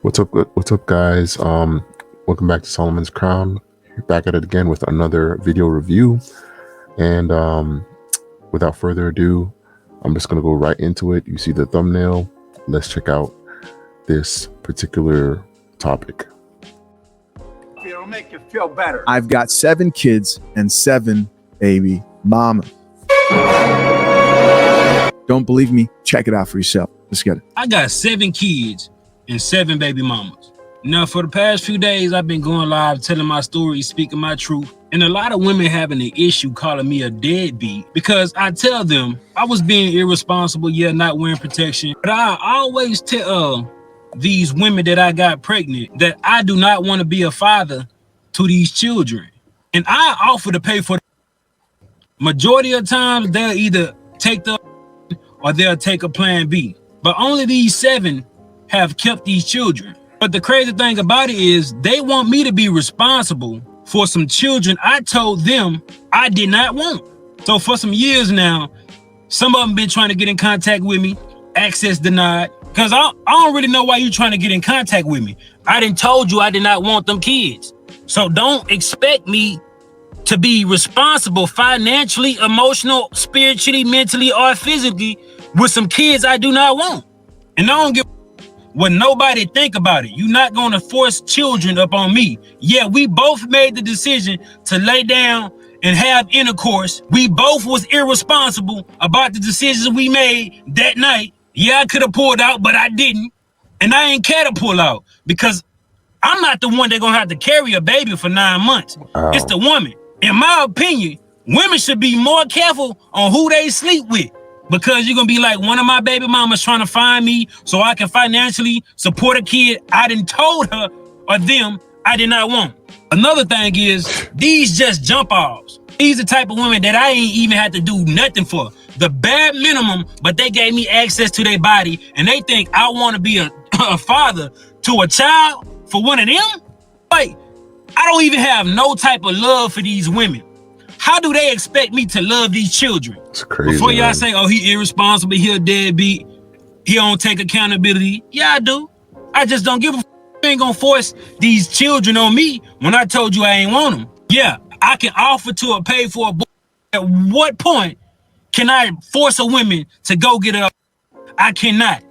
What's up? What's up, guys? Welcome back to Solomon's Crown. Back at it again with another video review. And without further ado, I'm just gonna go right into it. You see the thumbnail. Let's check out this particular topic. It'll make you feel better. I've got 7 kids and 7 baby mamas. Don't believe me? Check it out for yourself. Let's get it. I got 7 kids and 7 baby mamas. Now, for the past few days, I've been going live, telling my story, speaking my truth. And a lot of women having an issue calling me a deadbeat because I tell them I was being irresponsible, not wearing protection. But I always tell these women that I got pregnant that I do not want to be a father to these children. And I offer to pay for the majority of times they'll either take the or they'll take a plan B. But only these 7 have kept these children. But the crazy thing about it is they want me to be responsible for some children I told them I did not want. So for some years now, some of them been trying to get in contact with me, access denied, because I don't really know why you trying to get in contact with me. I done told you I did not want them kids. So don't expect me to be responsible financially, emotional, spiritually, mentally, or physically with some kids I do not want. And I don't give what nobody think about it. You're not going to force children up on me. Yeah, we both made the decision to lay down and have intercourse. We both was irresponsible about the decisions we made that night. Yeah, I could have pulled out, but I didn't. And I ain't care to pull out because I'm not the one that's going to have to carry a baby for 9 months. Wow. It's the woman. In my opinion, women should be more careful on who they sleep with. Because you're going to be like, one of my baby mamas trying to find me so I can financially support a kid I done told her or them I did not want. Another thing is, these just jump offs. These are the type of women that I ain't even had to do nothing for. The bare minimum, but they gave me access to their body and they think I want to be a father to a child for one of them? Like, I don't even have no type of love for these women. How do they expect me to love these children? It's crazy. Before y'all say, oh, he irresponsible, he a deadbeat, he don't take accountability. Yeah, I do. I just don't give a f. You ain't gonna force these children on me when I told you I ain't want them. Yeah, I can offer to or pay for a boy. At what point can I force a woman to go get a? I cannot.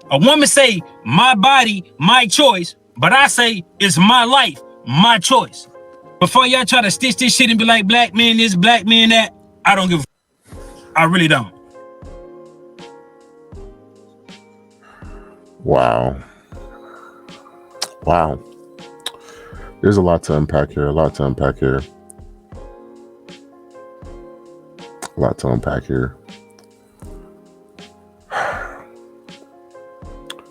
A woman say, my body, my choice, but I say, it's my life, my choice. Before y'all try to stitch this shit and be like, black men this, black men that, I don't give a f. I really don't. Wow. There's a lot to unpack here.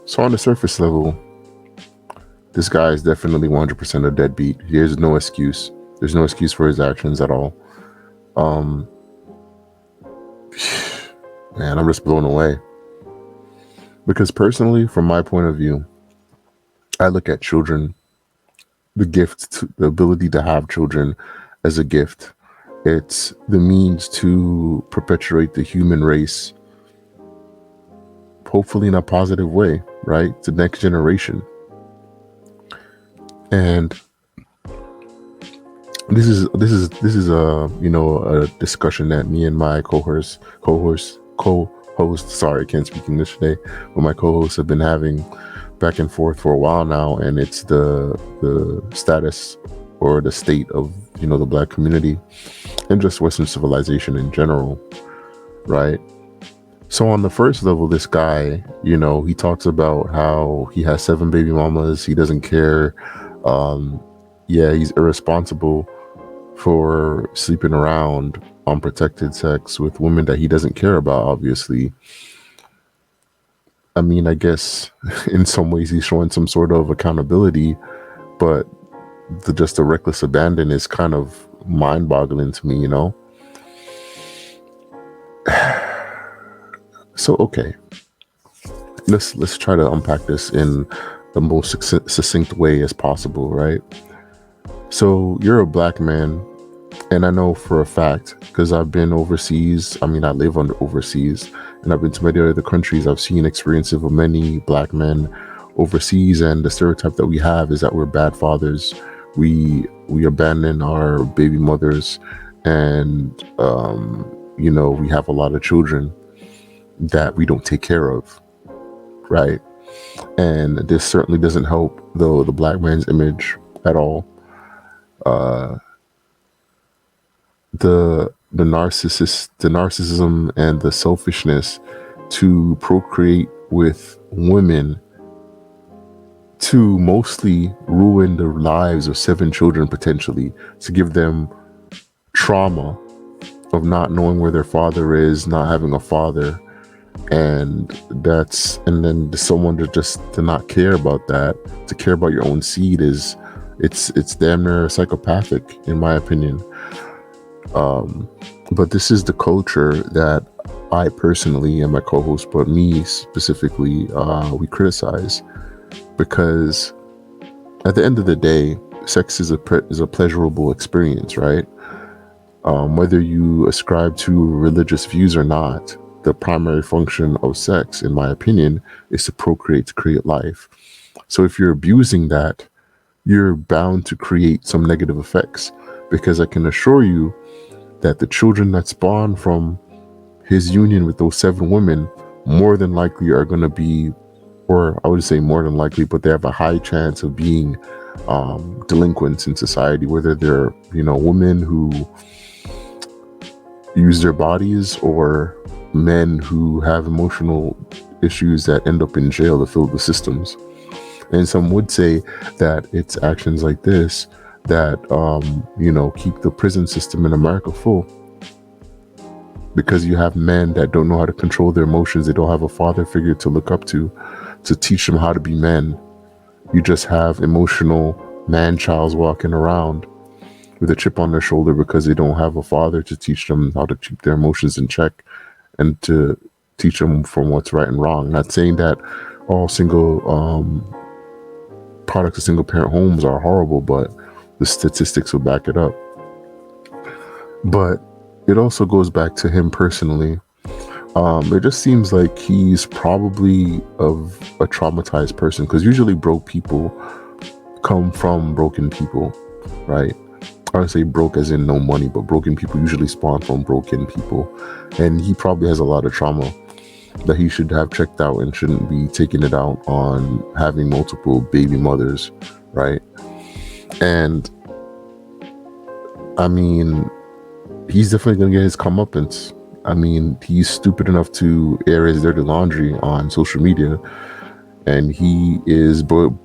So on the surface level, this guy is definitely 100% a deadbeat. There's no excuse. There's no excuse for his actions at all. Man, I'm just blown away. Because personally, from my point of view, I look at children, the ability to have children as a gift. It's the means to perpetuate the human race, hopefully in a positive way, right? To the next generation. And this is a discussion that me and my co-host, sorry, I can't speak English today, but my co-hosts have been having back and forth for a while now, and it's the status or the state of the black community and just Western civilization in general, right? So on the first level, this guy, he talks about how he has 7 baby mamas, he doesn't care. He's irresponsible for sleeping around unprotected sex with women that he doesn't care about, obviously. I mean, I guess in some ways he's showing some sort of accountability, but the reckless abandon is kind of mind-boggling to me, So, okay, let's try to unpack this in the most succinct way as possible, right? So you're a black man, and I know for a fact, because I've been overseas, I live overseas, and I've been to many other countries, I've seen experiences of many black men overseas, and the stereotype that we have is that we're bad fathers. We abandon our baby mothers, and we have a lot of children that we don't take care of, right? And this certainly doesn't help the black man's image at all. The narcissism and the selfishness to procreate with women to mostly ruin the lives of 7 children, potentially to give them trauma of not knowing where their father is, not having a father, and then someone to not care about that, to care about your own seed, is it's damn near psychopathic in my opinion. But this is the culture that I personally and my co-host, but me specifically, we criticize, because at the end of the day, sex is a pleasurable experience, right? Whether you ascribe to religious views or not, the primary function of sex, in my opinion, is to procreate, to create life. So if you're abusing that, you're bound to create some negative effects, because I can assure you that the children that spawn from his union with those 7 women more than likely are going to be, or I would say more than likely, but they have a high chance of being delinquents in society, whether they're, women who use their bodies or men who have emotional issues that end up in jail to fill the systems. And some would say that it's actions like this that keep the prison system in America full, because you have men that don't know how to control their emotions. They don't have a father figure to look up to teach them how to be men. You just have emotional man-childs walking around with a chip on their shoulder because they don't have a father to teach them how to keep their emotions in check and to teach them from what's right and wrong. Not saying that all single products of single parent homes are horrible, but the statistics will back it up. But it also goes back to him personally. It just seems like he's probably of a traumatized person, because usually broke people come from broken people, right? I would say broke as in no money, but broken people usually spawn from broken people. And he probably has a lot of trauma that he should have checked out and shouldn't be taking it out on having multiple baby mothers, right? And I mean, he's definitely going to get his comeuppance. I mean, he's stupid enough to air his dirty laundry on social media, and he is, boldly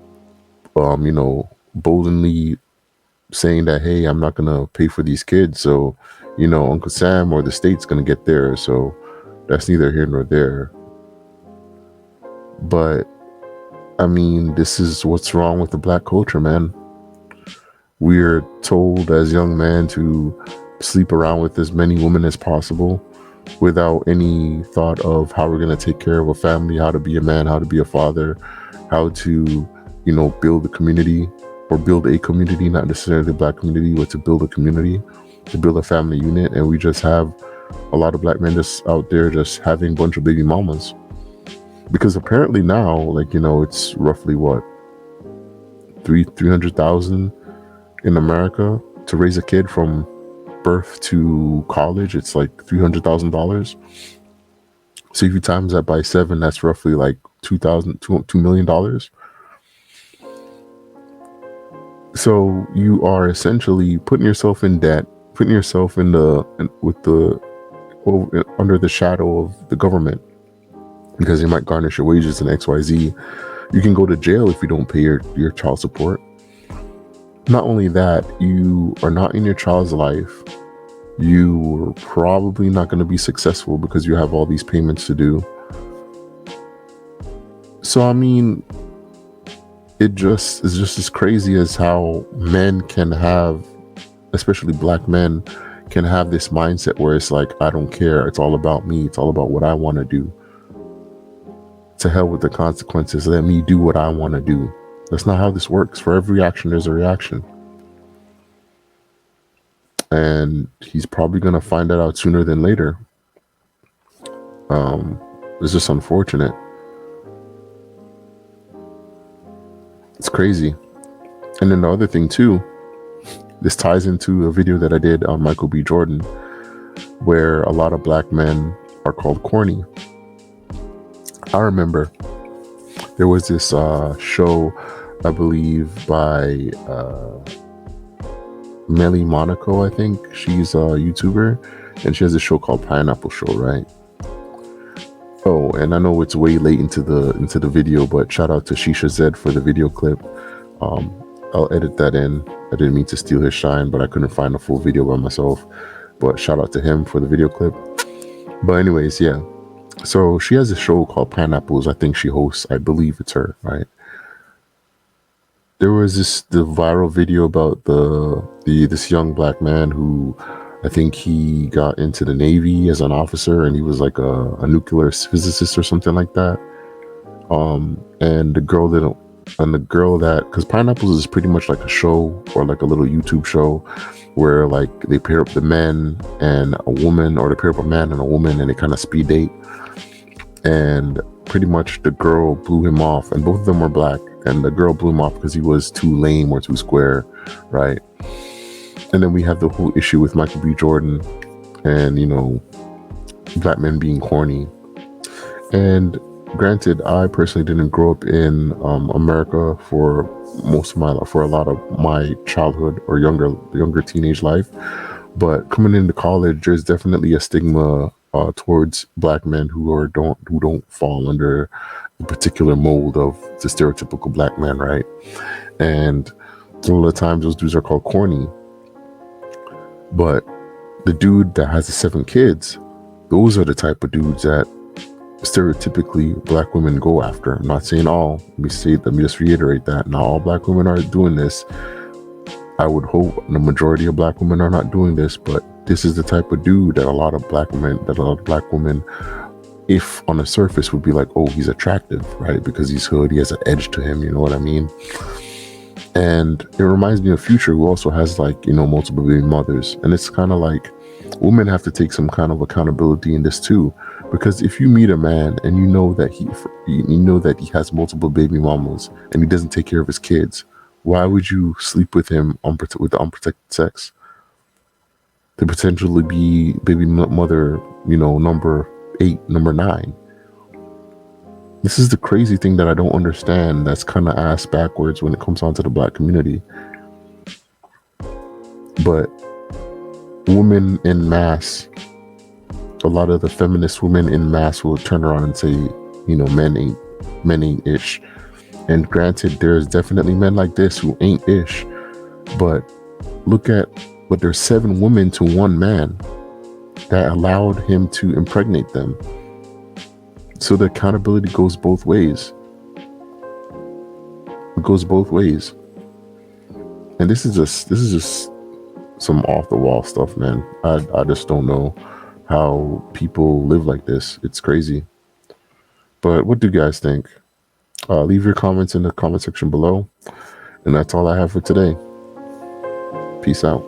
saying that, hey, I'm not going to pay for these kids. So, Uncle Sam or the state's going to get theirs. So that's neither here nor there. But I mean, this is what's wrong with the black culture, man. We're told as young men to sleep around with as many women as possible without any thought of how we're going to take care of a family, how to be a man, how to be a father, how to, build a community, or build a community, not necessarily a black community, but to build a community, to build a family unit. And we just have a lot of black men just out there just having a bunch of baby mamas. Because apparently now, it's roughly what, 300,000 in America to raise a kid from birth to college. It's like $300,000. So if you times that by 7, that's roughly like $2 million. So you are essentially putting yourself in debt, putting yourself under the shadow of the government, because they might garnish your wages and XYZ. You can go to jail if you don't pay your child support. Not only that, you are not in your child's life. You are probably not going to be successful because you have all these payments to do. So, I mean, it's just as crazy as how men can have, especially black men, can have this mindset where it's like, I don't care. It's all about me. It's all about what I want to do. To hell with the consequences. Let me do what I want to do. That's not how this works. For every action, there's a reaction. And he's probably going to find that out sooner than later. It's just unfortunate. crazy. And then the other thing too, this ties into a video that I did on Michael B. Jordan, where a lot of black men are called corny. I remember there was this show, I believe, by Melly Monaco, I think. She's a YouTuber, and she has a show called Pineapple Show, right? Oh, and I know it's way late into the video, but shout out to Shisha Zed for the video clip. I'll edit that in. I didn't mean to steal his shine, but I couldn't find a full video by myself. But shout out to him for the video clip. But anyways, yeah. So she has a show called Pineapples. I think she hosts. I believe it's her, right? There was the viral video about this young black man who, I think he got into the Navy as an officer, and he was like a nuclear physicist or something like that. And the girl that, because Pineapples is pretty much like a show or like a little YouTube show where like they pair up the men and a woman, or they pair up a man and a woman, and they kind of speed date. And pretty much the girl blew him off, and both of them were black, and the girl blew him off because he was too lame or too square, right? And then we have the whole issue with Michael B. Jordan and, you know, black men being corny. And granted, I personally didn't grow up in America for a lot of my childhood or younger teenage life. But coming into college, there's definitely a stigma towards black men who don't fall under the particular mold of the stereotypical black man, right? And a lot of the times those dudes are called corny. But the dude that has the 7 kids, those are the type of dudes that stereotypically black women go after. I'm not saying all. Let me just reiterate that not all black women are doing this. I would hope the majority of black women are not doing this, but this is the type of dude that a lot of black women, if on the surface, would be like, oh, he's attractive, right? Because he's hood, he has an edge to him, you know what I mean? And it reminds me of Future, who also has, like, you know, multiple baby mothers. And it's kind of like women have to take some kind of accountability in this too, because if you meet a man and you know that he has multiple baby mamas and he doesn't take care of his kids, why would you sleep with him with the unprotected sex? To potentially be baby mother, you know, number 8, number 9. This is the crazy thing that I don't understand, that's kind of ass backwards when it comes on to the black community. But women in mass, a lot of the feminist women in mass will turn around and say, you know, men ain't ish. And granted, there's definitely men like this who ain't ish. But there's 7 women to 1 man that allowed him to impregnate them. So the accountability goes both ways. It goes both ways. And this is just some off the wall stuff, man. I just don't know how people live like this. It's crazy. But what do you guys think? Leave your comments in the comment section below. And that's all I have for today. Peace out.